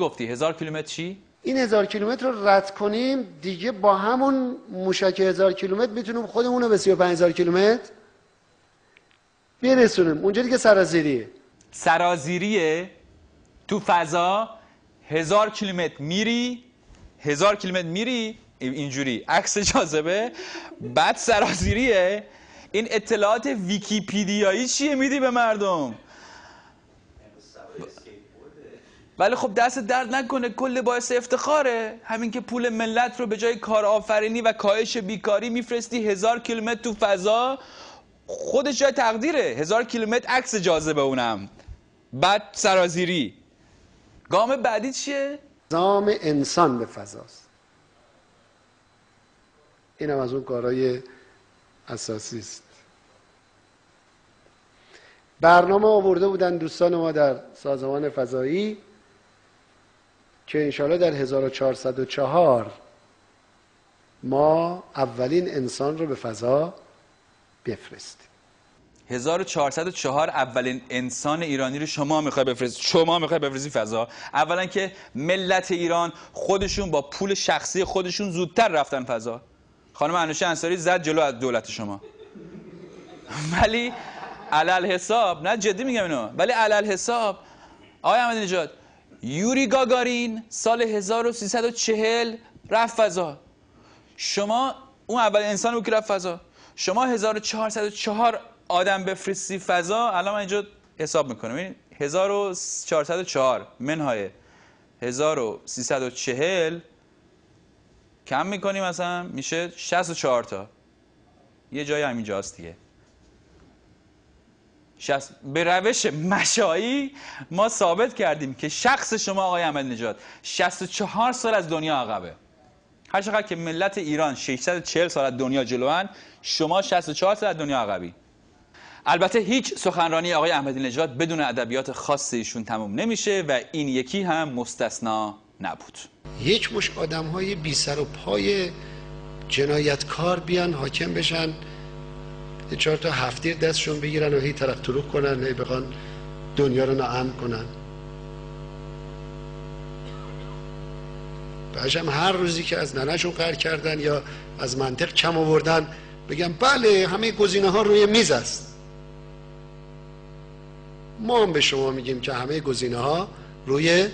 گفتی 1000 کیلومتر چی؟ این 1000 کیلومتر رو رد کنیم دیگه با همون موشک 1000 کیلومتر میتونیم خودمون رو به 35000 کیلومتر برسونیم. اونجا دیگه سرازیریه. سرازیریه تو فضا 1000 کیلومتر میری، 1000 کیلومتر میری اینجوری عکس جاذبه، بعد سرازیریه. این اطلاعات ویکی‌پدیایی چیه میدی به مردم؟ ولی خب دست درد نکنه، کل باعث افتخاره. همین که پول ملت رو به جای کارآفرینی و کاهش بیکاری میفرستی 1000 کیلومتر تو فضا، خودش جای تقدیره. 1000 کیلومتر عکس جاذبه، اونم بعد سرازیری. گام بعدی چیه؟ نظام انسان به فضاست. اینم از اون کارهای اساسی است. برنامه آورده بودن دوستان ما در سازمان فضایی که انشاءالله در 1404 ما اولین انسان رو به فضا بفرستیم. 1404 اولین انسان ایرانی رو شما میخوای بفرستی؟ شما میخوای بفرستی فضا؟ اولا که ملت ایران خودشون با پول شخصی خودشون زودتر رفتن فضا. خانم انوشه انصاری زد جلو از دولت شما. ولی علل حساب، نه جدی میگم اینو، ولی علل حساب آقای احمدی نژاد، یوری گاگارین سال 1340 رفت فضا. شما اون اول انسان بود که رفت فضا. شما 1404 آدم بفرستی فضا. الان من اینجا حساب میکنم. این 1404 منهای 1340 کم میکنیم مثلا میشه 64 تا. یه جای همینجاست دیگه. به روش مشایی ما ثابت کردیم که شخص شما آقای احمدی نژاد 64 سال از دنیا عقبه. هر چقدر که ملت ایران 640 سال از دنیا جلوان، شما 64 سال از دنیا عقبی. البته هیچ سخنرانی آقای احمدی نژاد بدون ادبیات خاص ایشون تموم نمیشه و این یکی هم مستثنا نبود. یک مش آدم‌های بی سر و پای جنایتکار بیان حاکم بشن، 4 تا هفتیر دستشون بگیرن و هی طرف طلوع کنن، هی بخوان دنیا رو ناامن کنن. بعدش هم هر روزی که از ننهشون قهر کردن یا از منطق کم آوردن بگم بله همه گزینه‌ها روی میز است. ما هم به شما میگیم که همه گزینه‌ها روی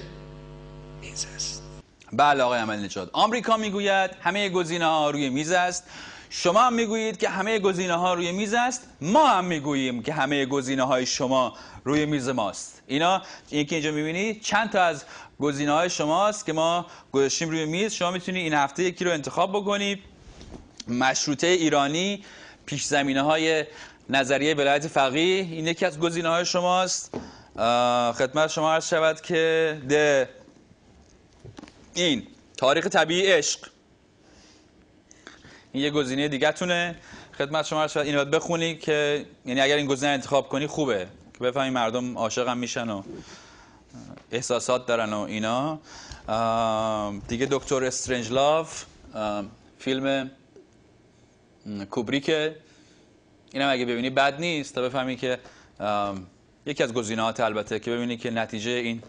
میز است. بله آقای احمدی نژاد، آمریکا میگوید همه گزینه‌ها روی میز است. شما هم میگویید که همه گزینه‌ها روی میز است. ما هم میگوییم که همه گزینه‌های شما روی میز ماست. این که اینجا میبینید چند تا از گزینه‌های شماست که ما گذاشتیم روی میز. شما میتونید این هفته یکی رو انتخاب بکنید. مشروطه ایرانی، پیش زمینه‌های نظریه ولایت فقیه، این یکی از گزینه‌های شماست. خدمت شما عرض شود که این تاریخ طبیعی عشق، این یه گزینه دیگه تونه. خدمت شما عرض شود اینو باید بخونی که یعنی اگر این گزینه انتخاب کنی خوبه که بفهمی مردم عاشق هم میشن و احساسات دارن و اینا. دیگه دکتر استرنجلاف، فیلم کوبریکه، اینم اگه ببینی بد نیست تا بفهمی که یکی از گزینه‌هات، البته که ببینی که نتیجه این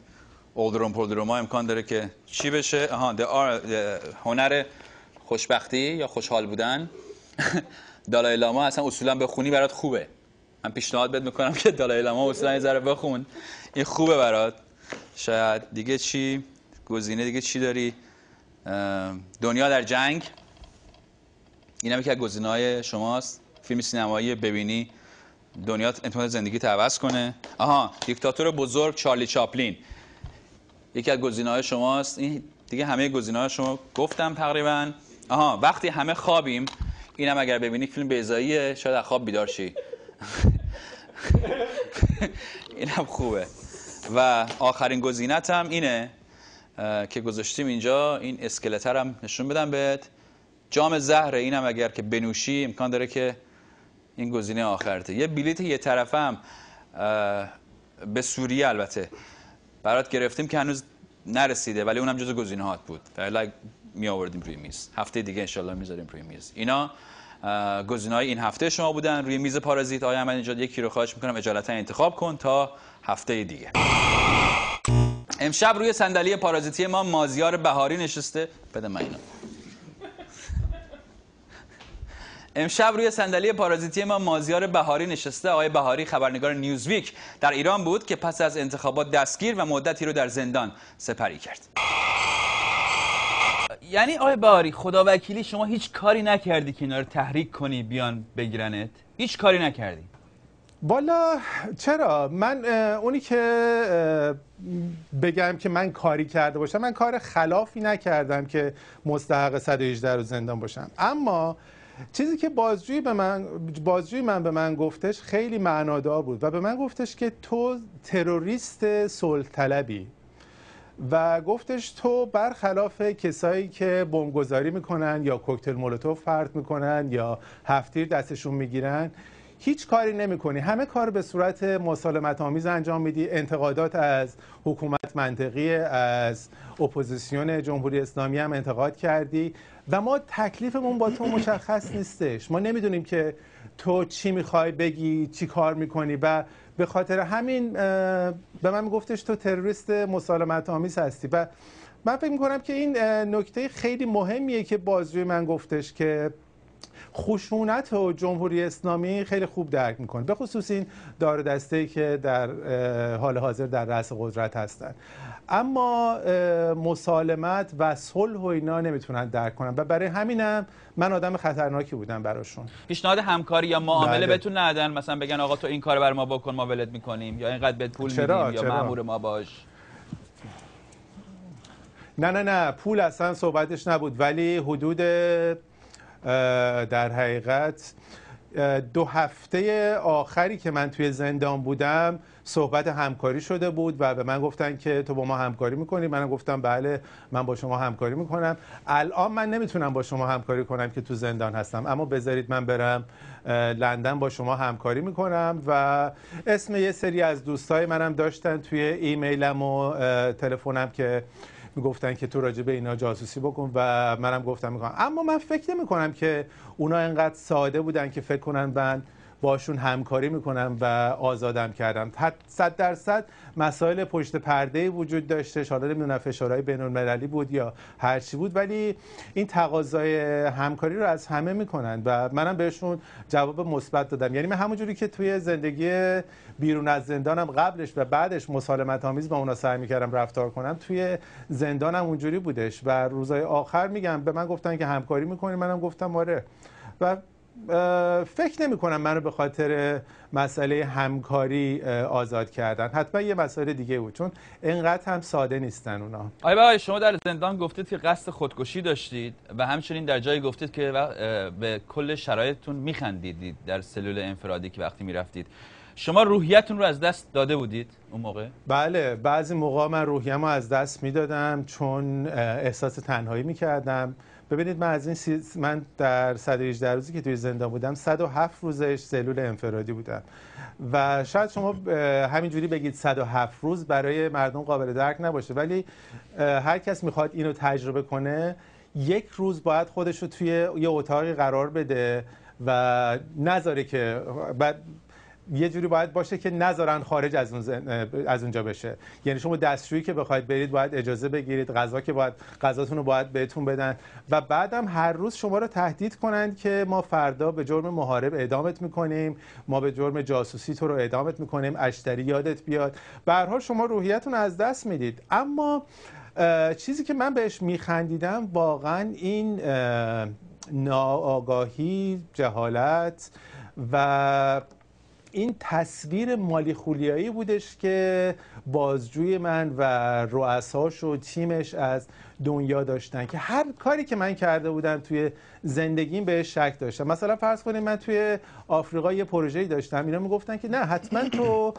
اولدروم پولدروما امکان داره که چی بشه. هنر خوشبختی یا خوشحال بودن. دالای لاما اصلا اصولا بخونی برات خوبه. من پیشنهاد بهت میکنم که دالای لاما اصولا یه ذره بخون، این خوبه برات. شاید دیگه چی گزینه دیگه چی داری؟ دنیا در جنگ، اینم یکی از گزینه‌های شماست. فیلم سینمایی ببینی دنیا انتماد زندگی عوض کنه. دیکتاتور بزرگ چارلی چاپلین یکی از گزینه‌های شماست. این دیگه همه گزینه‌های شما گفتم تقریبا. وقتی همه خوابیم، اینم اگر ببینی فیلم بیضاییه، شاید از خواب بیدار شی. اینم خوبه. و آخرین گزینت هم اینه که گذاشتیم اینجا، این اسکلتر هم نشون بدم بهت. جام زهره، اینم اگر که بنوشی امکان داره که این گزینه آخرته. یه بلیت یه طرفه هم به سوریه البته برات گرفتیم که هنوز نرسیده، ولی اونم جزو گزینه‌هات بود. فعلا می آوردیم روی میز. هفته دیگه ان شاءالله میذاریم روی میز. اینا گزینه‌های این هفته شما بودن روی میز پارازیت. آقای احمدی نژاد یکی رو خواهش می‌کنم اجالتا انتخاب کن تا هفته دیگه. امشب روی صندلی پارازیتی ما مازیار بهاری نشسته. بده من اینو. امشب روی صندلی پارازیتی ما مازیار بهاری نشسته. آقای بهاری خبرنگار نیوزویک در ایران بود که پس از انتخابات دستگیر و مدتی رو در زندان سپری کرد. یعنی آقای بهاری خداوکیلی شما هیچ کاری نکردی که اینا رو تحریک کنی بیان بگیرنت؟ هیچ کاری نکردی؟ والا چرا؟ من اونی که بگم که من کاری کرده باشم، من کار خلافی نکردم که مستحق 118 روز زندان باشم. اما چیزی که بازجوی من به من گفتش خیلی معنادار بود و به من گفتش که تو تروریست صلح طلبی و گفتش تو برخلاف کسایی که بمبگذاری میکنن یا کوکتل مولوتوف پرت میکنن یا هفت‌تیر دستشون میگیرن هیچ کاری نمی‌کنی، همه کار به صورت مسالمت آمیز انجام میدی، انتقادات از حکومت منطقی، از اپوزیسیون جمهوری اسلامی هم انتقاد کردی و ما تکلیفمون با تو مشخص نیستش، ما نمیدونیم که تو چی میخوای بگی، چی کار میکنی و به خاطر همین به من گفتش تو تروریست مسالمت آمیز هستی و من فکر میکنم که این نکته خیلی مهمیه که بازجوی من گفتش که خشونت و جمهوری اسلامی خیلی خوب درک میکنه، به خصوص این دار و دسته‌ای که در حال حاضر در رأس قدرت هستن، اما مسالمت و صلح و اینا نمیتونن درک کنن و برای همینم من آدم خطرناکی بودم براشون. پیشنهاد همکاری یا معامله بله. بهتون ندادن؟ مثلا بگن آقا تو این کارو برای ما بکن ما ولت میکنیم، یا اینقدر بهت پول میدیم، یا مأمور ما باش؟ نه پول اصلا صحبتش نبود، ولی حدود در حقیقت 2 هفته آخری که من توی زندان بودم صحبت همکاری شده بود و به من گفتن که تو با ما همکاری میکنی، منم گفتم بله من با شما همکاری میکنم. الان من نمیتونم با شما همکاری کنم که تو زندان هستم، اما بذارید من برم لندن با شما همکاری میکنم و اسم یه سری از دوستای منم داشتن توی ایمیلم و تلفنم که میگفتن که تو راجع به اینا جاسوسی بکن و منم گفتم میکنم، اما من فکر نمی کنم که اونا اینقدر ساده بودن که فکر کنن من باشون همکاری میکنم و آزادم کردم. 100% مسائل پشت پرده وجود داشته، حالا نمیدونم فشارهای بین‌المللی بود یا هر چی بود، ولی این تقاضای همکاری رو از همه میکنن و منم بهشون جواب مثبت دادم. یعنی من همونجوری که توی زندگی بیرون از زندانم قبلش و بعدش مسالمت آمیز با اونا سعی میکردم رفتار کنم، توی زندانم اونجوری بودش و روزهای آخر میگم به من گفتن که همکاری میکنی، منم گفتم آره و فکر نمی کنم منو به خاطر مسئله همکاری آزاد کردن، حتما یه مسئله دیگه بود چون اینقدر هم ساده نیستن اونا. آقای بهاری شما در زندان گفتید که قصد خودکشی داشتید و همچنین در جایی گفتید که به کل شرایطتون میخندیدید در سلول انفرادی که وقتی میرفتید. شما روحیتون رو از دست داده بودید اون موقع؟ بله، بعضی موقع من روحیه‌مو از دست میدادم چون احساس تنهایی میکردم. ببینید من در 118 روزی که توی زندان بودم 107 روزش سلول انفرادی بودم و شاید شما همینجوری بگید 107 روز برای مردم قابل درک نباشه، ولی هر کس میخواد اینو تجربه کنه 1 روز باید خودش رو توی یه اتاقی قرار بده و نذاره که یه جوری باید باشه که نذارن خارج از اونجا بشه. یعنی شما دستشویی که بخواید برید باید اجازه بگیرید، غذاتون رو باید بهتون بدن و بعدم هر روز شما رو تهدید کنن که ما فردا به جرم محارب اعدامت میکنیم، ما به جرم جاسوسی تو رو اعدامت میکنیم، اشتری یادت بیاد. به هر حال شما روحیتون از دست میدید. اما چیزی که من بهش میخندیدم واقعا این ناآگاهی، جهالت و این تصویر مالی خولیایی بودش که بازجوی من و رؤساش و تیمش از دنیا داشتن که هر کاری که من کرده بودم توی زندگیم بهش شک داشتم. مثلا فرض کنید من توی آفریقا یه پروژه‌ای داشتم، اینا میگفتن که نه حتما تو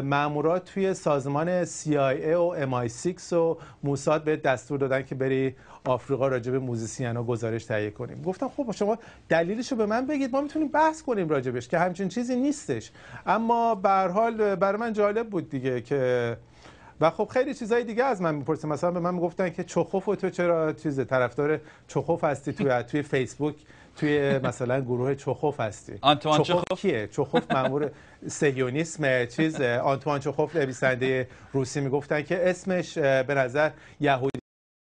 مامورات توی سازمان CIA و MI6 و موساد بهت دستور دادن که بری آفریقا راجع به موزیسینا گزارش تهیه کنیم. گفتم خب شما دلیلشو به من بگید، ما میتونیم بحث کنیم راجبش، که همچین چیزی نیستش. اما به هر حال برای من جالب بود دیگه که و خب خیلی چیزای دیگه از من میپرسن. مثلا به من میگفتن که چخوف و تو چرا طرفدار چخوف هستی توی فیسبوک، توی مثلا گروه چخوف هستی. آنتوان چخوف کیه؟ چخوف مأمور صهیونیسم. آنتوان چخوف نویسنده روسی میگفتن که اسمش به نظر یهودی